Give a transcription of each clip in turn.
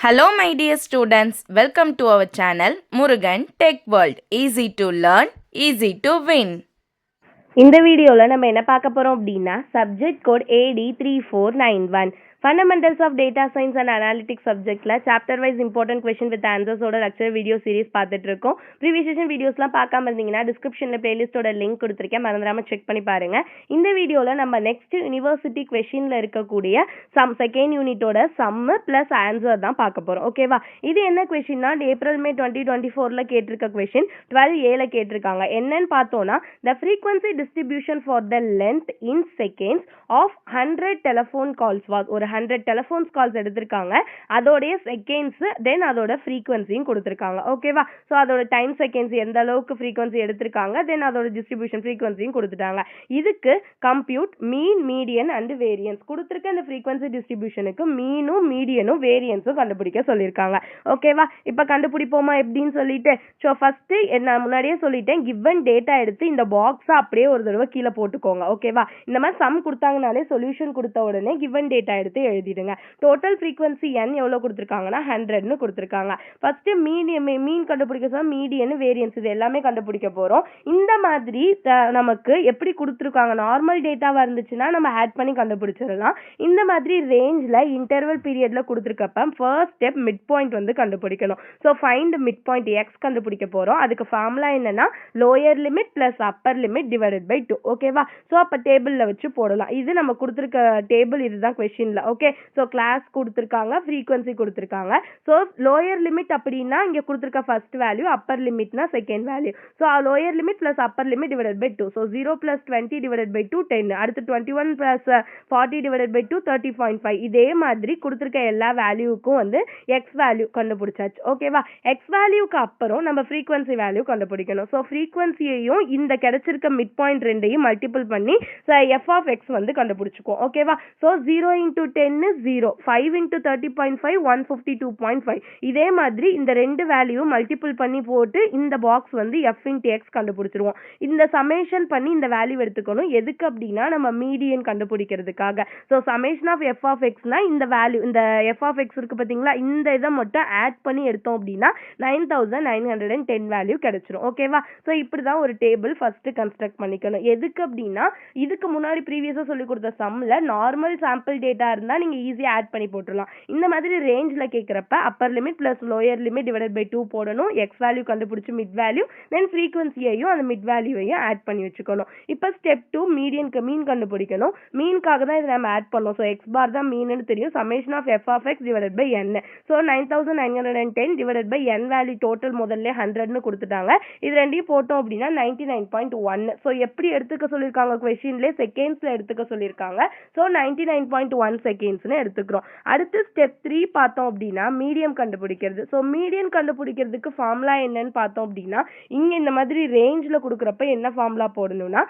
Hello my dear students, welcome to our channel Murugan Tech World. Easy to learn, easy to win. இந்த வீடியோவில் நம்ம என்ன பார்க்க போகிறோம் அப்படின்னா subject code AD3491 fundamentals of data science and analytics சப்ஜெக்டில் chapter wise important question with ஆன்சர்ஸோட lecture video series பார்த்துட்டு இருக்கோம். ப்ரீவியஸ் செஷன் வீடியோஸ்லாம் பார்க்காம இருந்தீங்கன்னா டிஸ்கிரிப்ஷனில் பிளேலிஸ்ட்டோட லிங்க் கொடுத்துருக்கேன், மறந்துடாமல் செக் பண்ணி பாருங்கள். இந்த வீடியோவில் நம்ம நெக்ஸ்ட் யூனிவர்சிட்டி கொஷினில் இருக்கக்கூடிய செகண்ட் யூனிட்டோட சம்மு ப்ளஸ் ஆன்சர் தான் பார்க்க போகிறோம். ஓகேவா? இது என்ன கொஷின்னா ஏப்ரல் மே 2024 கேட்டிருக்க கொஷின் 12A கேட்டிருக்காங்க. என்னன்னு பார்த்தோன்னா the frequency distribution for the length in seconds of 100 telephone calls was ஒரு 100 telephone calls எடுத்திருக்காங்க, அதோடைய செகண்ட்ஸ் தென் அதோட ஃப்ரீக்வன்சியும் கொடுத்துருக்காங்க. ஓகேவா? ஸோ அதோட டைம் செகண்ட்ஸ் எந்த அளவுக்கு ஃப்ரீக்வன்சி எடுத்திருக்காங்க, தென் அதோட டிஸ்ட்ரிபியூஷன் ஃப்ரீக்வன்சியும் கொடுத்துட்டாங்க. இதுக்கு compute mean median and variance கொடுத்துருக்க இந்த ஃப்ரீக்வன்சி டிஸ்ட்ரிபியூஷனுக்கு மீனும் மீடியனும் வேரியன்ஸும் கண்டுபிடிக்க சொல்லியிருக்காங்க. ஓகேவா? இப்போ கண்டுபிடிப்போமா எப்படின்னு சொல்லிட்டு, ஸோ ஃபர்ஸ்ட் நான் முன்னாடியே சொல்லிட்டேன், கிவன் டேட்டா எடுத்து இந்த பாக்ஸை அப்படியே ஒரு தடவை கீழே போட்டுக்கோங்க. ஓகேவா? இந்த மாதிரி சம் கொடுத்தாங்கனாலே சொல்யூஷன் கொடுத்த உடனே கிவன் டேட்டா எடுத்து எழுதிடுங்க. டோட்டல் ஃப்ரீக்வன்சி n எவ்வளோ கொடுத்துருக்காங்கன்னா 100ன்னு கொடுத்துருக்காங்க. ஃபர்ஸ்ட் மீன் கண்டுபிடிக்க சொன்னா மீடியன் வேரியன்ஸ் இது எல்லாமே கண்டுபிடிக்க போறோம். இந்த மாதிரி நமக்கு எப்படி கொடுத்துருக்காங்க, நார்மல் டேட்டாவா இருந்துச்சுன்னா நம்ம ஆட் பண்ணி கண்டுபிடிச்சிடலாம். இந்த மாதிரி ரேஞ்சில் இன்டர்வல் பீரியட்ல கொடுத்துருக்கப்ப ஃபர்ஸ்ட் ஸ்டெப் மிட் பாயிண்ட் வந்து கண்டுபிடிக்கணும். So find mid point x கண்டுபிடிக்க போறோம். அதுக்கு ஃபார்முலா என்னன்னா lower limit plus upper limit divided by 2. ஓகேவா? ஸோ அப்போ டேபிளில் வச்சு போடலாம். இது நம்ம கொடுத்துருக்க டேபிள், இதுதான் கொஸ்டின்ல. ஓகே, ஸோ கிளாஸ் கொடுத்துருக்காங்க, ஃப்ரீக்வன்சி கொடுத்துருக்காங்க. ஸோ லோயர் லிமிட் அப்படின்னா இங்கே கொடுத்துருக்க ஃபர்ஸ்ட் வேல்யூ, அப்பர் லிமிட்னா second value. So lower limit plus upper limit divided by 2. So 0 plus 20 divided by 2 10. அடுத்து 21 பிளஸ் 40 டிவைடட் பை 2 30.5. இதே மாதிரி கொடுத்துருக்க எல்லா வேல்யூக்கும் வந்து எக்ஸ் வேல்யூ கண்டுபிடிச்சாச்சு. ஓகேவா? எக்ஸ் வேல்யூக்கு அப்புறம் நம்ம ஃப்ரீக்வன்சி வேல்யூ கண்டுபிடிக்கணும். ஸோ ஃப்ரீக்வன்சியையும் இந்த கிடைச்சிருக்க மிட் பாயிண்ட் ரெண்டையும் மல்டிபிள் பண்ணி எஃப் ஆஃப் எக்ஸ் வந்து கண்டுபிடிச்சிக்குவோம். ஓகேவா? So 0 into 10 is 0, 5 into 30.5 152.5. இதே மாதிரி இந்த ரெண்டு வேல்யூ மல்டிபிள் பண்ணி போட்டு இந்த பாக்ஸ் வந்து எஃப் இன்டு எக்ஸ் கண்டுபிடிச்சிருவோம். இந்த சமேஷன் பண்ணி இந்த வேல்யூ எடுத்துக்கணும். எதுக்கு அப்படின்னா நம்ம மீடியன் கண்டுபிடிக்கிறதுக்காக. So summation of f of எக்ஸ்னா இந்த வேல்யூ, இந்த எஃப் ஆஃப் எக்ஸ் இருக்கு பார்த்தீங்களா, இந்த இதை மட்டும் ஆட் பண்ணி எடுத்தோம் அப்படின்னா 9910 வேல்யூ கிடைச்சிரும். ஓகேவா? ஸோ இப்படி தான் ஒரு டேபிள் ஃபர்ஸ்ட் கன்ஸ்ட்ரக்ட் பண்ணிக்கணும். எதுக்கு அப்படின்னா இதுக்கு முன்னாடி ப்ரீவியஸாக சொல்லி கொடுத்த சம்மில் நார்மல் சாம்பிள் டேட்டா இருந்தால் நீங்கள் ஈஸியாக ஆட் பண்ணி போட்டுடலாம். இந்த மாதிரி ரேஞ்சில் கேட்குறப்ப upper limit plus lower limit divided by 2 போடணும். எக்ஸ் வேல்யூ கண்டுபிடிச்சி மிட் வேல்யூ, தென் ஃப்ரீக்வன்சியையும் அந்த மிட் வேல்யூவையும் ஆட் பண்ணி வச்சுக்கணும். இப்போ ஸ்டெப் 2 மீடியனுக்கு மீன் கண்டுபிடிக்கணும். மீனுக்காக தான் இதை நம்ம ஆட் பண்ணோம். ஸோ எக்ஸ் பார் தான் மீன்னு தெரியும். Summation of f of x divided by n. So 9910 divided by n value total முதல்ல 100ன்னு கொடுத்துட்டாங்க. இது ரெண்டையும் போட்டோம் அப்படின்னா 99.1. ஸோ எப்படி எடுத்துக்க சொல்லியிருக்காங்க கொஸ்டின்லேயே செகண்ட்ஸில் எடுத்துக்க சொல்லியிருக்காங்க. ஸோ 99.1 செகண்ட்ஸ்னு எடுத்துக்கிறோம். அடுத்து ஸ்டெப் 3 பார்த்தோம் அப்படின்னா மீடியம் கண்டுபிடிக்கிறது. ஸோ மீடியம் கண்டுபிடிக்கிறதுக்கு ஃபார்முலா என்னன்னு பார்த்தோம் அப்படின்னா இங்கே இந்த மாதிரி ரேஞ்சில் கொடுக்குறப்ப என்ன ஃபார்முலா போடணும்னா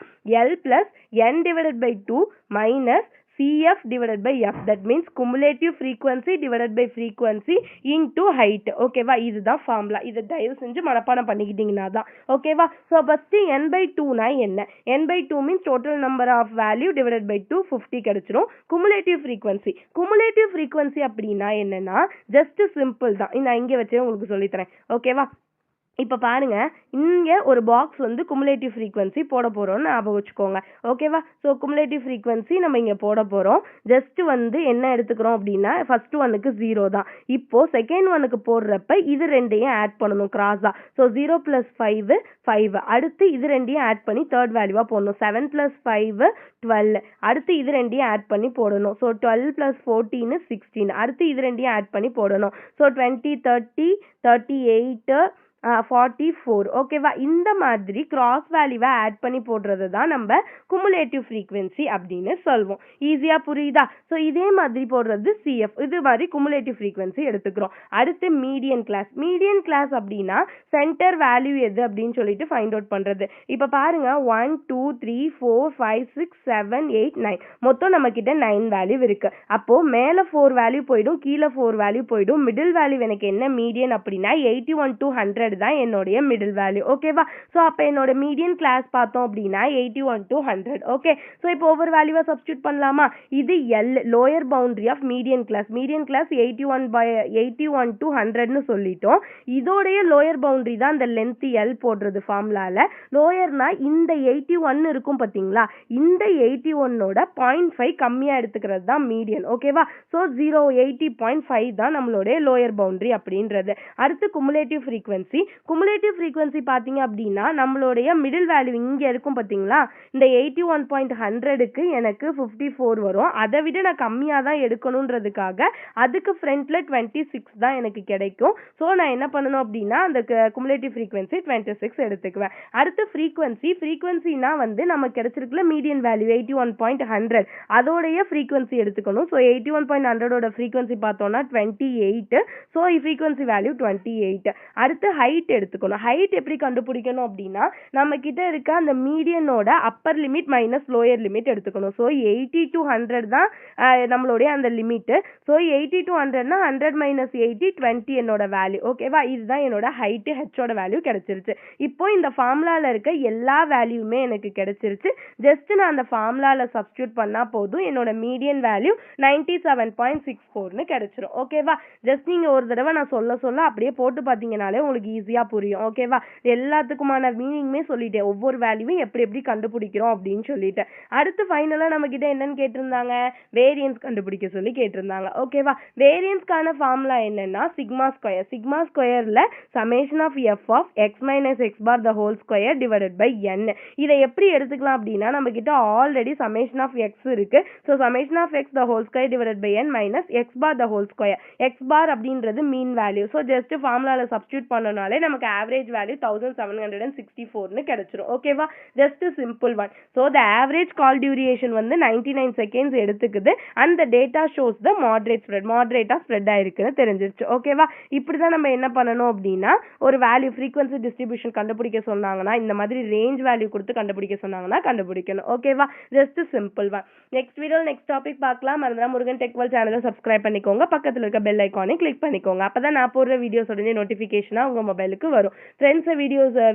L plus N divided by 2 minus CF divided by F. That means cumulative frequency divided by frequency into height. ஓகேவா? இதுதான் ஃபார்முலா. இதை தயவு செஞ்சு மனப்பாடம் பண்ணிக்கிட்டீங்கன்னா தான். ஓகேவா? ஸோ ஃபர்ஸ்ட் n by 2னா என்ன? n by 2 means total number of value divided by 2 50 கிடைச்சிரும். Cumulative frequency. குமுலேட்டிவ் ஃப்ரீக்வன்சி அப்படின்னா என்னன்னா ஜஸ்ட் சிம்பிள் தான். நான் இங்கே வச்சே உங்களுக்கு சொல்லித்தரேன். ஓகேவா? இப்போ பாருங்க, இங்கே ஒரு பாக்ஸ் வந்து குமுலேட்டிவ் ஃப்ரீக்வன்சி போட போகிறோம்னு ஞாபகம் வச்சுக்கோங்க. ஓகேவா? ஸோ குமுலேட்டிவ் ஃப்ரீக்வன்சி நம்ம இங்கே போட போகிறோம். ஜஸ்ட் வந்து என்ன எடுத்துக்கிறோம் அப்படின்னா ஃபர்ஸ்ட் ஒனுக்கு 0 தான். இப்போ செகண்ட் ஒனுக்கு போடுறப்ப இது ரெண்டையும் ஆட் பண்ணணும் கிராஸாக. ஸோ 0 + 5 5. அடுத்து இது ரெண்டையும் ஆட் பண்ணி தேர்ட் வேல்யூவாக போடணும். 7 + 5 12. அடுத்து இது ரெண்டையும் ஆட் பண்ணி போடணும். ஸோ 12 + 14 16. அடுத்து இது ரெண்டையும் ஆட் பண்ணி போடணும். ஸோ 20 30 38 44. ஓகேவா? இந்த மாதிரி கிராஸ் வேல்யூவை ஆட் பண்ணி போடுறது தான் நம்ம குமுலேட்டிவ் ஃப்ரீக்வன்சி அப்படின்னு சொல்வோம். ஈஸியாக புரியுதா? ஸோ இதே மாதிரி போடுறது CF. இது மாதிரி குமுலேட்டிவ் ஃப்ரீக்வன்சி எடுத்துக்கிறோம். அடுத்து மீடியன் கிளாஸ். மீடியன் கிளாஸ் அப்படின்னா சென்டர் வேல்யூ எது அப்படின்னு சொல்லிட்டு ஃபைண்ட் அவுட் பண்ணுறது. இப்போ பாருங்க 1 2 3 4 5 6 7 8 9 மொத்தம் நம்ம கிட்ட 9 வேல்யூ இருக்கு. அப்போ மேலே 4 வேல்யூ போயிடும், கீழே 4 வேல்யூ போயிடும். மிடில் வேல்யூ எனக்கு என்ன மீடியன் அப்படின்னா 81 to 100 100 தான் என்னுடைய மிடில் வேல்யூ. ஓகேவா? ஸோ அப்போ என்னோட மீடியன் கிளாஸ் பார்த்தோம் அப்படின்னா 81 to 100. ஓகே, ஸோ இப்போ ஒவ்வொரு வேல்யூவாக சப்ஸ்டியூட் பண்ணலாமா? இது L lower boundary of median class. Median class 81 to 100ன்னு சொல்லிட்டோம். இதோடைய லோயர் பவுண்டரி தான் இந்த லென்த் எல் போடுறது ஃபார்முலால. லோயர்னா இந்த 81 இருக்கும் பார்த்தீங்களா, இந்த 81ஓட 0.5 கம்மியாக எடுத்துக்கிறது தான் மீடியன். ஓகேவா? ஸோ 80.5 தான் நம்மளுடைய லோயர் பவுண்டரி அப்படின்றது. அடுத்து குமுலேட்டிவ் ஃப்ரீக்வன்சி. குமுலேட்டிவ் ஃப்ரீக்வன்சி பார்த்தீங்க அப்படின்னா நம்மளுடைய மிடில் வேல்யூ இங்கே இருக்கும் பார்த்தீங்களா, இந்த 81.100க்கு எனக்கு 54 வரும். அதை விட நான் கம்மியாக தான் எடுக்கணுன்றதுக்காக அதுக்கு ஃப்ரண்ட்ல 26 தான் எனக்கு கிடைக்கும். ஸோ நான் என்ன பண்ணணும் அப்படின்னா அந்த குமுலேட்டிவ் ஃப்ரீக்வன்சி 26 எடுத்துக்குவேன். அடுத்து ஃப்ரீக்வன்சினா வந்து நமக்கு கிடைச்சிருக்குல மீடியன் வேல்யூ 81.100 அதோடைய ஃப்ரீக்வன்சி எடுத்துக்கணும். ஸோ 81.100ஓட ஃப்ரீக்வன்சி பார்த்தோம்னா 28. So frequency value 28. அடுத்து ஹைட் எடுத்துக்கணும். ஹைட் எப்படி கண்டுபிடிக்கணும் அப்படின்னா நம்ம கிட்ட இருக்க அந்த மீடியனோட upper limit minus lower limit எடுத்துக்கணும். ஸோ 80 to 100 தான் நம்மளுடைய அந்த லிமிட். ஸோ 80 to 100னா 100 minus 80 20 என்னோட வேல்யூ. ஓகேவா? இதுதான் என்னோட ஹைட்டு ஹெச்சோட வேல்யூ கிடைச்சிருச்சு. இப்போ இந்த ஃபார்முலால இருக்க எல்லா வேல்யூமே எனக்கு கிடைச்சிருச்சு. ஜஸ்ட் நான் அந்த ஃபார்முலால சப்ஸ்டியூட் பண்ணா போதும், என்னோட மீடியன் வேல்யூ 97.64ன்னு கிடைச்சிரும். ஓகேவா? ஜஸ்ட் நீங்க ஒரு தடவை நான் சொல்ல அப்படியே போட்டு பார்த்தீங்கனாலே உங்களுக்கு ஈஸியா புரியும். ஓகேவா? எல்லாத்துக்குமான மீனிங்குமே சொல்லிட்டேன், ஒவ்வொரு வேல்யூவும் எப்படி கண்டுபிடிக்கிறோம் அப்படின்னு சொல்லிட்டு. அடுத்து ஃபைனலா நம்ம கிட்ட என்னன்னு கேட்டிருந்தாங்க, வேரியன்ஸ் கண்டுபிடிக்க சொல்லி கேட்டிருந்தாங்க. ஓகேவா? வேரியன்ஸ்க்கான ஃபார்முலா என்னன்னா சிக்மா ஸ்கொயர்ல summation of f of x minus x bar the whole square divided by n. இதை எப்படி எடுத்துக்கலாம் அப்படின்னா நம்ம கிட்ட ஆல்ரெடி சமேஷன் ஆஃப் எக்ஸ் இருக்கு. So summation of x the whole square divided by n minus x bar the whole square. X bar அப்படின்றது mean value. So just ஃபார்முலால substitute பண்ணனாலே நமக்கு ஆவரேஜ் வேல்யூ 1764ன்னு கிடைச்சிரும். ஓகேவா? Just simple one. So the average call duration வந்து 99 seconds எடுத்துக்குது. அந்த டேட்டா ஷோஸ் த மாடரேட்டா ஸ்ப்ரெட் ஆயிருக்குன்னு தெரிஞ்சிருச்சு. ஓகேவா? இப்படிதான் நம்ம என்ன பண்ணணும் அப்படின்னா ஒரு வேல்யூ ஃப்ரீக்வன்சி டிஸ்ட்ரிபியூஷன் கண்டுபிடிக்க சொன்னாங்கன்னா இந்த மாதிரி ரேஞ்ச் வேல்யூ கொடுத்து கண்டுபிடிக்க சொன்னாங்கன்னா கண்டுபிடிக்கணும். ஓகேவா? Just simple one. Next video next topic பார்க்கலாம். மறந்துடாம முருகன் டெக் வேர்ல்ட் சேனலை சப்ஸ்கிரைப் பண்ணிக்கோங்க. பக்கத்தில் இருக்க பெல் ஐக்கானை கிளிக் பண்ணிக்கோங்க. அப்பதான் நான் போடுற வீடியோஸ் உடனே நோட்டிஃபிகேஷனா உங்க மொபைலுக்கு வரும். ஃப்ரெண்ட்ஸை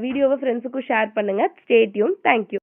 வீடியோவை ஃப்ரெண்ட்ஸுக்கும் ஷேர் பண்ணுங்க. Stay tune. தேங்க்யூ.